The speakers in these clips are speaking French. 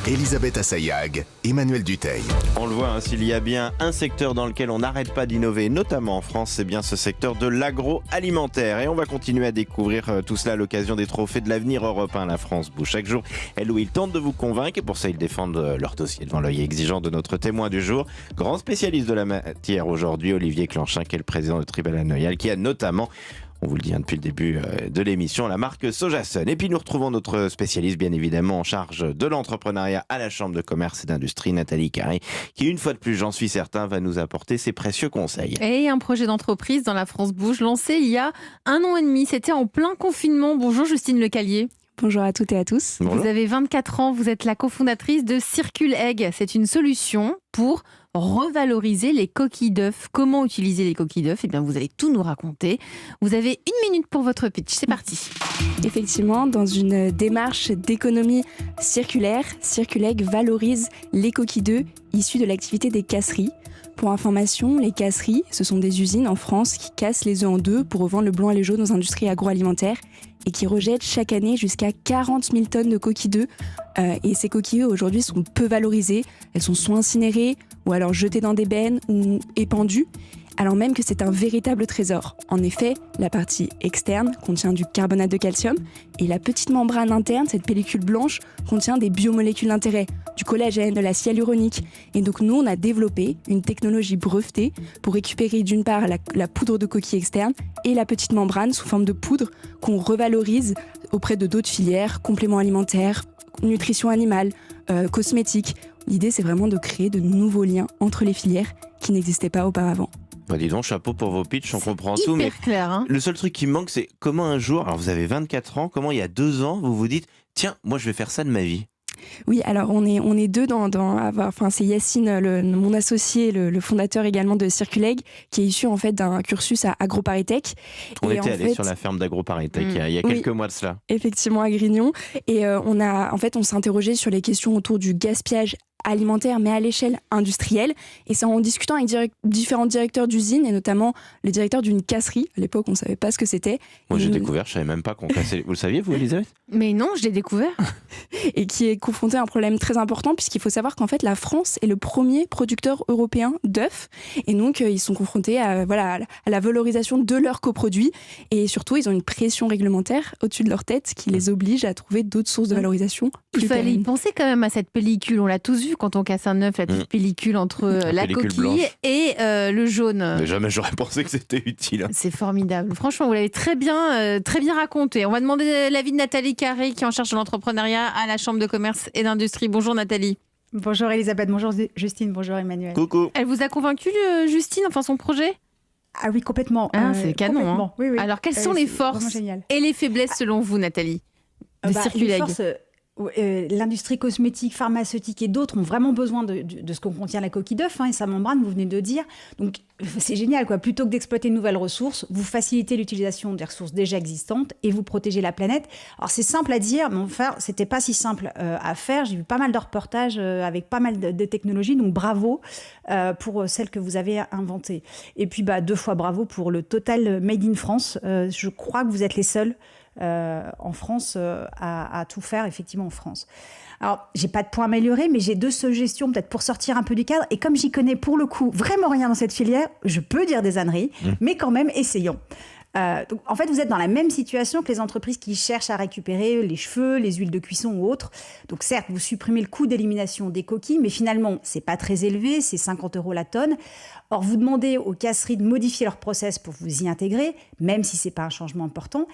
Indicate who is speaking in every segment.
Speaker 1: Elisabeth Assayag, Emmanuel Dutheil.
Speaker 2: On le voit, s'il y a bien un secteur dans lequel on n'arrête pas d'innover, notamment en France, c'est bien ce secteur de l'agroalimentaire. Et on va continuer à découvrir tout cela à l'occasion des trophées de l'avenir européen. La France bouge chaque jour. Elle ou il tente de vous convaincre et pour ça ils défendent leur dossier devant l'œil exigeant de notre témoin du jour. Grand spécialiste de la matière aujourd'hui, Olivier Clanchin, qui est le président de Tribal Noyal, qui a notamment, on vous le dit depuis le début de l'émission, la marque Sojasun. Et puis nous retrouvons notre spécialiste, bien évidemment, en charge de l'entrepreneuriat à la Chambre de commerce et d'industrie, Nathalie Carré, qui une fois de plus, j'en suis certain, va nous apporter ses précieux conseils.
Speaker 3: Et un projet d'entreprise dans la France bouge, lancé il y a 1 an et demi. C'était en plein confinement. Bonjour Justine Lecallier.
Speaker 4: Bonjour à toutes et à tous.
Speaker 2: Bonjour.
Speaker 3: Vous avez 24 ans, vous êtes la cofondatrice de Circule Egg. C'est une solution pour revaloriser les coquilles d'œufs. Comment utiliser les coquilles d'œufs ? Eh bien, vous allez tout nous raconter. Vous avez 1 minute pour votre pitch. C'est parti.
Speaker 4: Effectivement, dans une démarche d'économie circulaire, Circule Egg valorise les coquilles d'œufs issues de l'activité des casseries. Pour information, les casseries, ce sont des usines en France qui cassent les œufs en deux pour revendre le blanc et le jaune aux industries agroalimentaires et qui rejettent chaque année jusqu'à 40 000 tonnes de coquilles d'œufs. Et ces coquilles d'œufs aujourd'hui sont peu valorisées. Elles sont soit incinérées ou alors jetées dans des bennes ou épandues, alors même que c'est un véritable trésor. En effet, la partie externe contient du carbonate de calcium et la petite membrane interne, cette pellicule blanche, contient des biomolécules d'intérêt, du collagène, de l'acide hyaluronique. Et donc nous, on a développé une technologie brevetée pour récupérer d'une part la poudre de coquille externe et la petite membrane sous forme de poudre qu'on revalorise auprès de d'autres filières, compléments alimentaires, nutrition animale, cosmétiques. L'idée, c'est vraiment de créer de nouveaux liens entre les filières qui n'existaient pas auparavant.
Speaker 2: Bah dis donc, chapeau pour vos pitchs, on comprend tout. Mais
Speaker 3: Clair, hein.
Speaker 2: le seul truc qui me manque, c'est comment un jour, alors vous avez 24 ans, comment il y a 2 ans, vous vous dites, tiens, moi je vais faire ça de ma vie.
Speaker 4: Oui, alors on est deux c'est Yacine, mon associé, le fondateur également de Circule Egg, qui est issu en fait d'un cursus à AgroParisTech.
Speaker 2: On était allé sur la ferme d'AgroParisTech il y a quelques mois de cela.
Speaker 4: Effectivement, à Grignon. Et on s'est interrogé sur les questions autour du gaspillage alimentaire, mais à l'échelle industrielle. Et c'est en discutant avec différents directeurs d'usines, et notamment le directeur d'une casserie. À l'époque, on ne savait pas ce que c'était.
Speaker 2: Moi, j'ai découvert, je ne savais même pas qu'on cassait. Vous le saviez, vous, Elisabeth ?
Speaker 3: Mais non, je l'ai découvert.
Speaker 4: Et qui est confronté à un problème très important, puisqu'il faut savoir qu'en fait, la France est le premier producteur européen d'œufs. Et donc, ils sont confrontés à la valorisation de leurs coproduits. Et surtout, ils ont une pression réglementaire au-dessus de leur tête qui les oblige à trouver d'autres sources de valorisation.
Speaker 3: Il fallait y penser quand même à cette pellicule. On l'a tous vu quand on casse un œuf, la petite pellicule entre la
Speaker 2: pellicule
Speaker 3: coquille
Speaker 2: blanche.
Speaker 3: Et le jaune.
Speaker 2: Mais jamais j'aurais pensé que c'était utile.
Speaker 3: C'est formidable. Franchement, vous l'avez très bien raconté. On va demander l'avis de Nathalie Carré, qui est en charge de l'entrepreneuriat à la Chambre de commerce et d'industrie. Bonjour Nathalie.
Speaker 5: Bonjour Elisabeth, bonjour Justine, bonjour Emmanuel.
Speaker 2: Coucou.
Speaker 3: Elle vous a convaincu, Justine, enfin son projet ?
Speaker 5: Ah oui, complètement.
Speaker 3: C'est canon.
Speaker 5: Complètement. Oui.
Speaker 3: Alors, quelles sont les forces et les faiblesses selon vous, Nathalie, de Circule Egg ?
Speaker 5: L'industrie cosmétique, pharmaceutique et d'autres ont vraiment besoin de ce qu'on contient la coquille d'œuf et sa membrane, vous venez de dire. Donc c'est génial, quoi. Plutôt que d'exploiter de nouvelles ressources, vous facilitez l'utilisation des ressources déjà existantes et vous protégez la planète. Alors c'est simple à dire, mais enfin c'était pas si simple à faire. J'ai vu pas mal de reportages avec pas mal de technologies, donc bravo pour celles que vous avez inventées. Et puis 2 fois bravo pour le total Made in France. Je crois que vous êtes les seuls en France à tout faire effectivement en France. Alors j'ai pas de point amélioré, mais j'ai 2 suggestions peut-être pour sortir un peu du cadre, et comme j'y connais pour le coup vraiment rien dans cette filière, je peux dire des âneries, mais quand même essayons. Donc, en fait, vous êtes dans la même situation que les entreprises qui cherchent à récupérer les cheveux, les huiles de cuisson ou autres. Donc certes, vous supprimez le coût d'élimination des coquilles, mais finalement, c'est pas très élevé, c'est 50 € la tonne. Or, vous demandez aux casseries de modifier leur process pour vous y intégrer, même si c'est pas un changement important.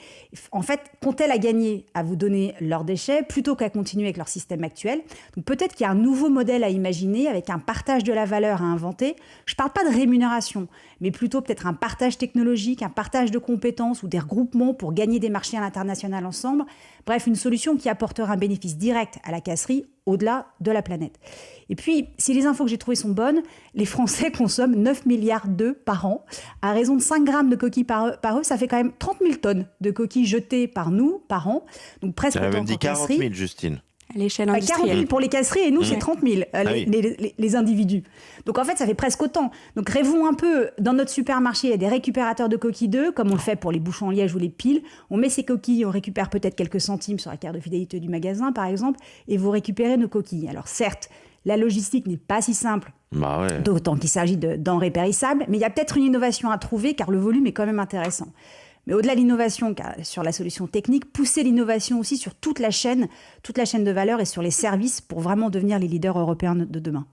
Speaker 5: En fait, qu'ont-elles à gagner à vous donner leurs déchets plutôt qu'à continuer avec leur système actuel ? Donc peut-être qu'il y a un nouveau modèle à imaginer avec un partage de la valeur à inventer. Je parle pas de rémunération, mais plutôt peut-être un partage technologique, un partage de compétences ou des regroupements pour gagner des marchés à l'international ensemble. Bref, une solution qui apportera un bénéfice direct à la casserie au-delà de la planète. Et puis, si les infos que j'ai trouvées sont bonnes, les Français consomment 9 milliards d'œufs par an. À raison de 5 grammes de coquilles par œuf, ça fait quand même 30 000 tonnes de coquilles jetées par nous, par an. Donc presque
Speaker 2: autant
Speaker 5: qu'en
Speaker 2: même dit 40
Speaker 5: casserie.
Speaker 2: 000, Justine.
Speaker 4: À l'échelle
Speaker 5: 40
Speaker 4: industrielle.
Speaker 5: 000 pour les casseries et nous, c'est 30 000, les individus. Donc en fait, ça fait presque autant. Donc rêvons un peu, dans notre supermarché, il y a des récupérateurs de coquilles d'œufs, comme on le fait pour les bouchons en liège ou les piles. On met ces coquilles, on récupère peut-être quelques centimes sur la carte de fidélité du magasin, par exemple, et vous récupérez nos coquilles. Alors certes, la logistique n'est pas si simple, d'autant qu'il s'agit de denrées périssables, mais il y a peut-être une innovation à trouver, car le volume est quand même intéressant. Mais au-delà de l'innovation sur la solution technique, pousser l'innovation aussi sur toute la chaîne de valeur et sur les services pour vraiment devenir les leaders européens de demain.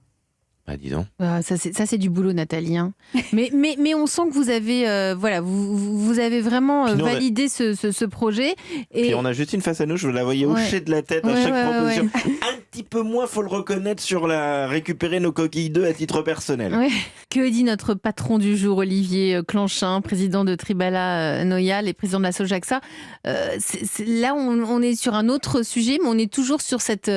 Speaker 2: Bah, dis donc.
Speaker 3: Ça, c'est du boulot, Nathalie. Hein. mais on sent que vous avez, vous avez vraiment validé ce projet. Et
Speaker 2: puis on a Justine face à nous, je la voyais hocher de la tête à chaque proposition. Un petit peu moins, faut le reconnaître, sur récupérer nos coquilles d'œufs à titre personnel.
Speaker 3: Ouais. Que dit notre patron du jour, Olivier Clanchin, président de Tribala Noyal et président de la Sojaxa? Là, on est sur un autre sujet, mais on est toujours sur cette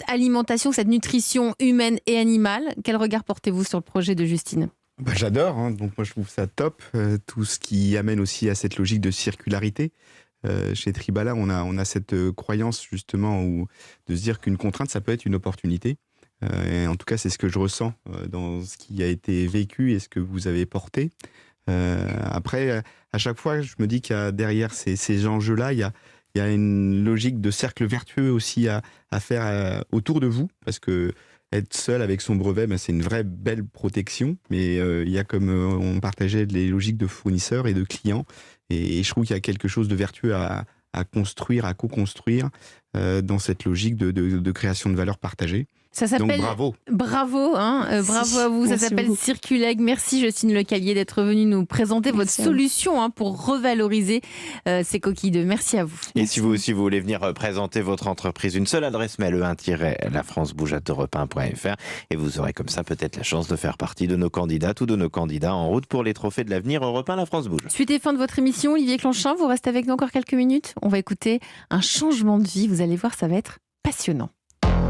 Speaker 3: alimentation, cette nutrition humaine et animale. Quel regard portez-vous sur le projet de Justine ?
Speaker 6: J'adore, hein. Donc moi je trouve ça top, tout ce qui amène aussi à cette logique de circularité. Chez Tribala, on a cette croyance justement de se dire qu'une contrainte, ça peut être une opportunité. Et en tout cas, c'est ce que je ressens dans ce qui a été vécu et ce que vous avez porté. Après, à chaque fois, je me dis qu'il y a derrière ces enjeux-là, il y a une logique de cercle vertueux aussi à faire autour de vous, parce que être seul avec son brevet, c'est une vraie belle protection, mais il y a, comme on partageait, les logiques de fournisseurs et de clients, et je trouve qu'il y a quelque chose de vertueux à construire, à co-construire dans cette logique de création de valeur partagée.
Speaker 3: Ça s'appelle...
Speaker 6: Donc bravo.
Speaker 3: Bravo, bravo à vous. Ça s'appelle Circuleg. Merci Justine Lecallier d'être venue nous présenter votre solution pour revaloriser ces coquilles d'œufs. Merci à vous.
Speaker 2: Et si vous aussi vous voulez venir présenter votre entreprise, une seule adresse mail, e1-lafrancebouge@europe1.fr, et vous aurez comme ça peut-être la chance de faire partie de nos candidates ou de nos candidats en route pour les trophées de l'avenir Europe 1 La France Bouge.
Speaker 3: Suite et fin de votre émission, Olivier Clanchin, vous restez avec nous encore quelques minutes. On va écouter un changement de vie. Vous allez voir, ça va être passionnant.